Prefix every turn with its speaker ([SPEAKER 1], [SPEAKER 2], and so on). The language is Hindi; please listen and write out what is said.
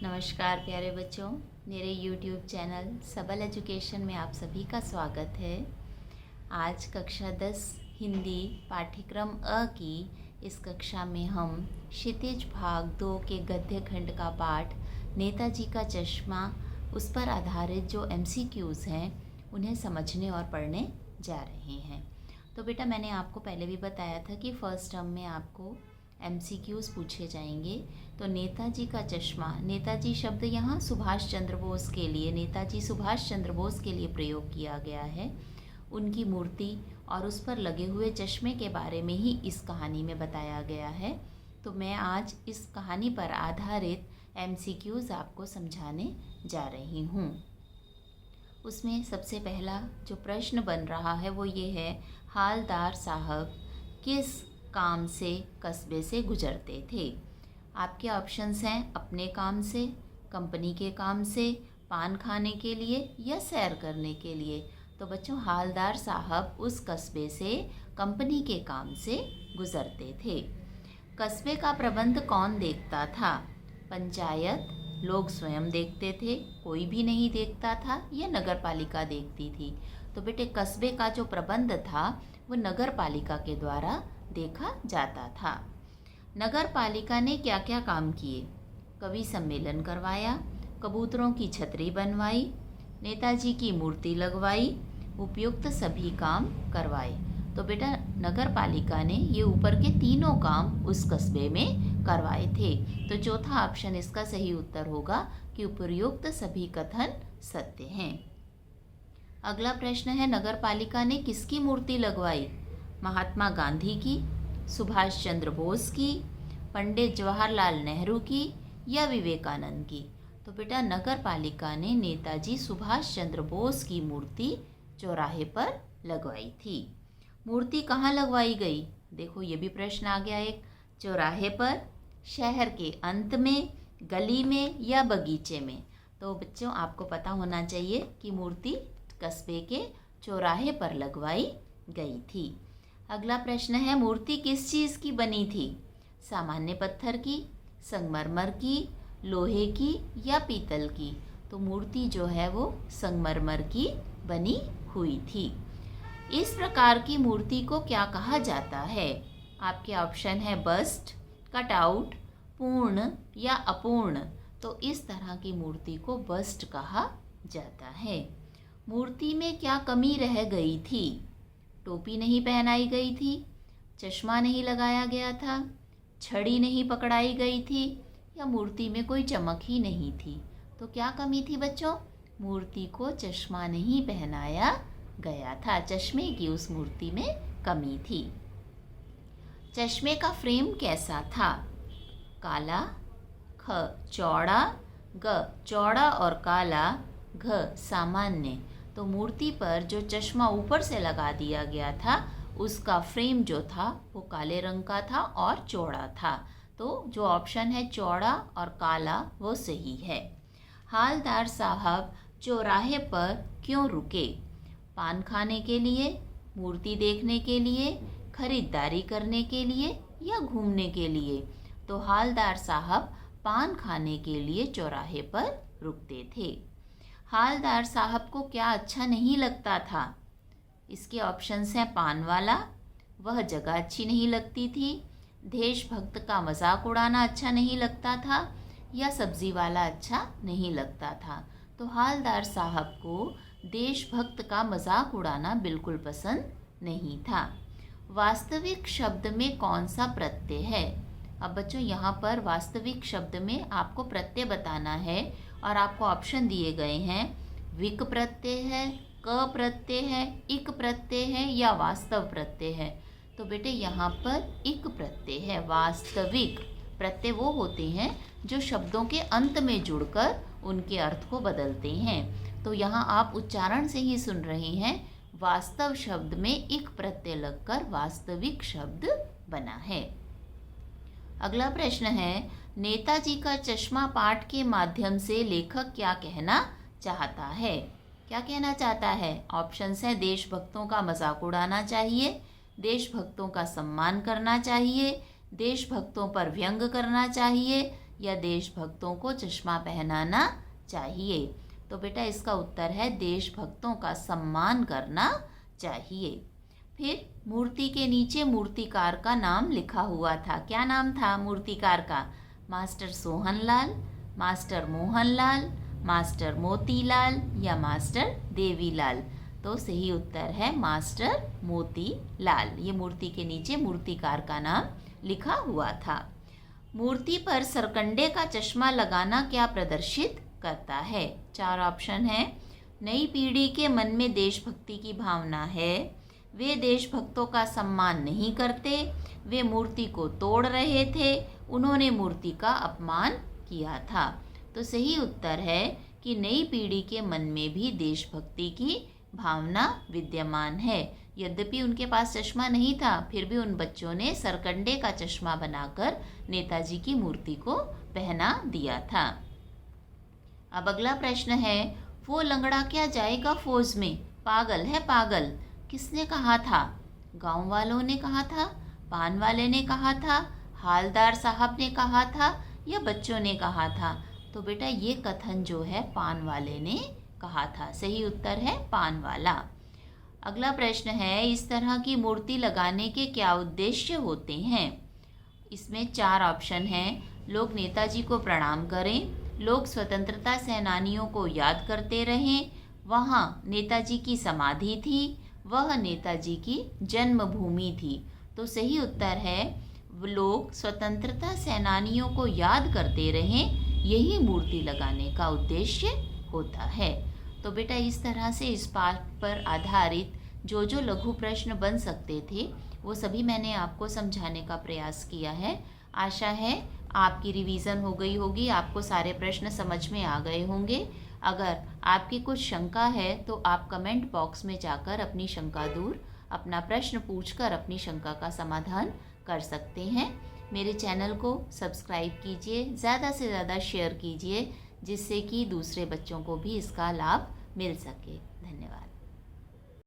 [SPEAKER 1] नमस्कार प्यारे बच्चों, मेरे YouTube चैनल सबल एजुकेशन में आप सभी का स्वागत है। आज कक्षा 10 हिंदी पाठ्यक्रम अ की इस कक्षा में हम क्षितिज भाग 2 के गद्य खंड का पाठ नेताजी का चश्मा, उस पर आधारित जो MCQs हैं उन्हें समझने और पढ़ने जा रहे हैं। तो बेटा, मैंने आपको पहले भी बताया था कि फर्स्ट टर्म में आपको MCQs पूछे जाएंगे। तो नेताजी का चश्मा, नेताजी शब्द यहाँ सुभाष चंद्र बोस के लिए, नेताजी सुभाष चंद्र बोस के लिए प्रयोग किया गया है। उनकी मूर्ति और उस पर लगे हुए चश्मे के बारे में ही इस कहानी में बताया गया है। तो मैं आज इस कहानी पर आधारित MCQs आपको समझाने जा रही हूँ। उसमें सबसे पहला जो प्रश्न बन रहा है वो ये है, हालदार साहब किस काम से कस्बे से गुजरते थे। आपके ऑप्शंस हैं अपने काम से, कंपनी के काम से, पान खाने के लिए या सैर करने के लिए। तो बच्चों, हालदार साहब उस कस्बे से कंपनी के काम से गुजरते थे। कस्बे का प्रबंध कौन देखता था? पंचायत, लोग स्वयं देखते थे, कोई भी नहीं देखता था, या नगर पालिका देखती थी। तो बेटे, कस्बे का जो प्रबंध था वो नगर पालिका के द्वारा देखा जाता था। नगर पालिका ने क्या क्या काम किए? कवि सम्मेलन करवाया, कबूतरों की छतरी बनवाई, नेताजी की मूर्ति लगवाई, उपयुक्त सभी काम करवाए। तो बेटा, नगर पालिका ने ये ऊपर के तीनों काम उस कस्बे में करवाए थे। तो चौथा ऑप्शन इसका सही उत्तर होगा कि उपयुक्त सभी कथन सत्य हैं। अगला प्रश्न है, नगर पालिका ने किसकी मूर्ति लगवाई? महात्मा गांधी की, सुभाष चंद्र बोस की, पंडित जवाहरलाल नेहरू की या विवेकानंद की? तो बेटा, नगर पालिका ने नेताजी सुभाष चंद्र बोस की मूर्ति चौराहे पर लगवाई थी। मूर्ति कहाँ लगवाई गई? देखो, ये भी प्रश्न आ गया एक। चौराहे पर, शहर के अंत में, गली में या बगीचे में? तो बच्चों, आपको पता होना चाहिए कि मूर्ति कस्बे के चौराहे पर लगवाई गई थी। अगला प्रश्न है, मूर्ति किस चीज़ की बनी थी? सामान्य पत्थर की, संगमरमर की, लोहे की या पीतल की? तो मूर्ति जो है वो संगमरमर की बनी हुई थी। इस प्रकार की मूर्ति को क्या कहा जाता है? आपके ऑप्शन है बस्ट, कटआउट, पूर्ण या अपूर्ण। तो इस तरह की मूर्ति को बस्ट कहा जाता है। मूर्ति में क्या कमी रह गई थी? टोपी नहीं पहनाई गई थी, चश्मा नहीं लगाया गया था, छड़ी नहीं पकड़ाई गई थी, या मूर्ति में कोई चमक ही नहीं थी? तो क्या कमी थी बच्चों? मूर्ति को चश्मा नहीं पहनाया गया था, चश्मे की उस मूर्ति में कमी थी। चश्मे का फ्रेम कैसा था? काला, ख चौड़ा, ग चौड़ा और काला, घ सामान्य। तो मूर्ति पर जो चश्मा ऊपर से लगा दिया गया था उसका फ्रेम जो था वो काले रंग का था और चौड़ा था। तो जो ऑप्शन है चौड़ा और काला वो सही है। हालदार साहब चौराहे पर क्यों रुके? पान खाने के लिए, मूर्ति देखने के लिए, खरीदारी करने के लिए या घूमने के लिए? तो हालदार साहब पान खाने के लिए चौराहे पर रुकते थे। हालदार साहब को क्या अच्छा नहीं लगता था? इसके ऑप्शंस हैं पान वाला, वह जगह अच्छी नहीं लगती थी, देशभक्त का मजाक उड़ाना अच्छा नहीं लगता था, या सब्जी वाला अच्छा नहीं लगता था? तो हालदार साहब को देशभक्त का मजाक उड़ाना बिल्कुल पसंद नहीं था। वास्तविक शब्द में कौन सा प्रत्यय है? अब बच्चों, यहाँ पर वास्तविक शब्द में आपको प्रत्यय बताना है और आपको ऑप्शन दिए गए हैं, विक प्रत्यय है, क प्रत्यय है, इक प्रत्यय है या वास्तव प्रत्यय है? तो बेटे, यहाँ पर इक प्रत्यय है। वास्तविक प्रत्यय वो होते हैं जो शब्दों के अंत में जुड़कर उनके अर्थ को बदलते हैं। तो यहाँ आप उच्चारण से ही सुन रहे हैं, वास्तव शब्द में इक प्रत्यय लगकर वास्तविक शब्द बना है। अगला प्रश्न है, नेताजी का चश्मा पाठ के माध्यम से लेखक क्या कहना चाहता है? क्या कहना चाहता है? ऑप्शंस हैं, देशभक्तों का मजाक उड़ाना चाहिए, देशभक्तों का सम्मान करना चाहिए, देशभक्तों पर व्यंग करना चाहिए या देशभक्तों को चश्मा पहनाना चाहिए? तो बेटा इसका उत्तर है देशभक्तों का सम्मान करना चाहिए। फिर मूर्ति के नीचे मूर्तिकार का नाम लिखा हुआ था। क्या नाम था मूर्तिकार का? Master Sohanlal, master Mohanlal, master Motilal या मास्टर देवीलाल? तो सही उत्तर है मास्टर मोतीलाल। ये मूर्ति के नीचे मूर्तिकार का नाम लिखा हुआ था। मूर्ति पर सरकंडे का चश्मा लगाना क्या प्रदर्शित करता है? 4 ऑप्शन है। नई पीढ़ी के मन में देशभक्ति की भावना है, वे देशभक्तों का सम्मान नहीं करते, वे मूर्ति को तोड़ रहे थे, उन्होंने मूर्ति का अपमान किया था। तो सही उत्तर है कि नई पीढ़ी के मन में भी देशभक्ति की भावना विद्यमान है। यद्यपि उनके पास चश्मा नहीं था, फिर भी उन बच्चों ने सरकंडे का चश्मा बनाकर नेताजी की मूर्ति को पहना दिया था। अब अगला प्रश्न है, वो लंगड़ा क्या जाएगा फौज में, पागल है पागल? किसने कहा था? गांव वालों ने कहा था, पान वाले ने कहा था, हालदार साहब ने कहा था या बच्चों ने कहा था? तो बेटा ये कथन जो है पान वाले ने कहा था। सही उत्तर है पान वाला। अगला प्रश्न है, इस तरह की मूर्ति लगाने के क्या उद्देश्य होते हैं? इसमें 4 ऑप्शन हैं। लोग नेताजी को प्रणाम करें, लोग स्वतंत्रता सेनानियों को याद करते रहें, वहाँ नेताजी की समाधि थी, वह नेताजी की जन्मभूमि थी। तो सही उत्तर है लोग स्वतंत्रता सेनानियों को याद करते रहें, यही मूर्ति लगाने का उद्देश्य होता है। तो बेटा इस तरह से इस पाठ पर आधारित जो जो लघु प्रश्न बन सकते थे वो सभी मैंने आपको समझाने का प्रयास किया है। आशा है आपकी रिवीजन हो गई होगी, आपको सारे प्रश्न समझ में आ गए होंगे। अगर आपकी कुछ शंका है तो आप कमेंट बॉक्स में जाकर अपनी शंका दूर, अपना प्रश्न पूछकर अपनी शंका का समाधान कर सकते हैं। मेरे चैनल को सब्सक्राइब कीजिए, ज़्यादा से ज़्यादा शेयर कीजिए, जिससे कि दूसरे बच्चों को भी इसका लाभ मिल सके। धन्यवाद।